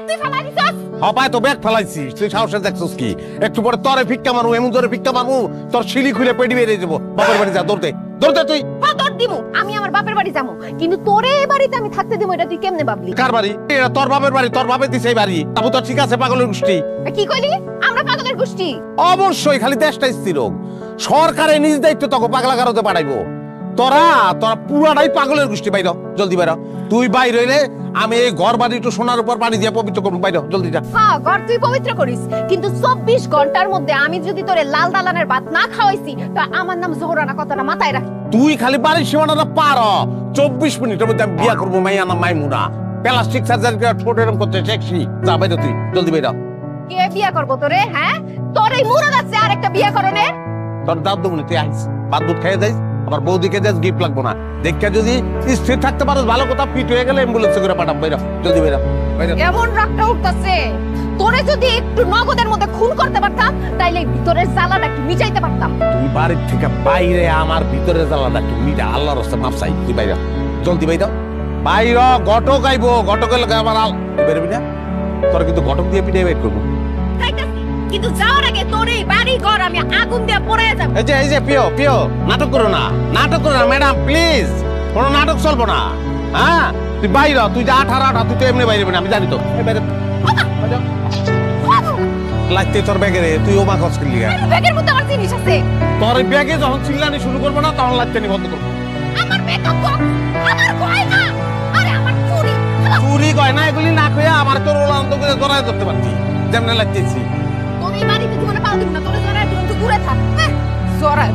Bag তুই ফেলাই দিছস? হপায় তো ব্যাগ ফেলাইছি, তুই সাহসে দেখছস কি? একটু পরে তরে ভিক্ষা মারু, এমন জোরে ভিক্ষা মারু তোর শিলি খুলে পেটি বেরিয়ে যাবো। বাপের বাড়ি যা, দৌড়তে দৌড়তে তুই। হ্যাঁ তোর দিমু, আমি আমার বাপের বাড়ি যাবো, কিন্তু তোরে এই বাড়িতে আমি থাকতে দিমু এটা তুই কেমনে ভাবলি? কার বাড়ি? এটা তোর বাপের বাড়ি, তোর বাপে দিছে এই বাড়ি। তাবু তো ঠিক আছে পাগলের গোষ্ঠী। কি কইলি? আমরা পাগলের গোষ্ঠী? অবশ্যই, খালি দেশটা স্থির হোক, সরকারের নিজ দায়িত্ব তোকে পাগলা কারোতে পাঠাইবো। তোরা তোরা পুরাটাই পাগলের গোষ্ঠী। বাইর জলদি বাইর, তুই বাইর হইলে আমি এই ঘর বাড়ি একটু সোনার উপর পানি দিয়ে পবিত্র করবো। বাইর জলদি যা। হ্যাঁ ঘর তুই পবিত্র করিস, কিন্তু 24 ঘন্টার মধ্যে আমি যদি তোরে লাল দালানের ভাত না খাওয়াইছি তো আমার নাম জোহরানা, কথাটা মাথায় রাখ। তুই খালি বাড়ির সীমানাটা পার 24 মিনিটের মধ্যে আমি বিয়া করবো। মাইয়া নাম মাইমুনা, প্লাস্টিক সার্জারি ছোট এরকম করতে সেক্সি। যা বাইর তুই, জলদি বাইর। কে বিয়া করবো তোরে? হ্যাঁ তোর এই মুরদ আছে আর একটা বিয়া করনে? তোর দাঁত দেবো তুই আইস, ভাত দুধ খেয়ে যাইস, আবার বৌদিকে যাস, গিফট লাগবো না। দেখে যদি স্থির থাকতে পারো ভালো কথা, পিট হয়ে গেলে অ্যাম্বুলেন্সে করে পাঠাবো। বাইর জলদি বাইর। এমন রাগটা উঠতেছে, তোরে যদি একটু নগদের মধ্যে খুন করতে পারতাম তাইলে ভিতরের জ্বালাটা একটু মিটাইতে পারতাম। তুই বাড়ির থেকে বাইরে আমার ভিতরে জ্বালাটা একটু মিটা, আল্লাহর রাস্তায় মাপ চাই। তুই বাইর জলদি বাইর বাইর। ঘটক আইবো, ঘটকের লাগে আবার তুই বেরবি না, তোর কিন্তু ঘটক দিয়ে পিঠে বের করবো। কিন্তু যাওয়ার আগে তোর এই বাড়ি ঘর আমি আগুন দিয়ে পড়ে যাব। এই যে পিও পিও, নাটক করো না, নাটক করো না ম্যাডাম প্লিজ, কোনো নাটক চলবো না। হ্যাঁ তুই বাইর, তুই যা 18 তুই তো এমনি বাইরে না, আমি জানি তো। লাগতে তোর ব্যাগে রে, তুই ও মা খরচ করলি। ব্যাগের মধ্যে আমার জিনিস আছে। তোর ব্যাগে যখন চিল্লানি শুরু করবো না তখন লাগতে নি বন্ধ করবো। আমার মেকআপ বক্স, আমার গয়না, আরে আমার চুড়ি। চুরি গয়না এগুলি না কইয়া আমার তোর ওলান্ত করে জড়ায় ধরতে পারতি, যেমন লাগতেছি। তুমি বাড়িতে জীবনে পাও দিব না, তোরে জড়ায় দিন, তুই দূরে থাক। জড়ায়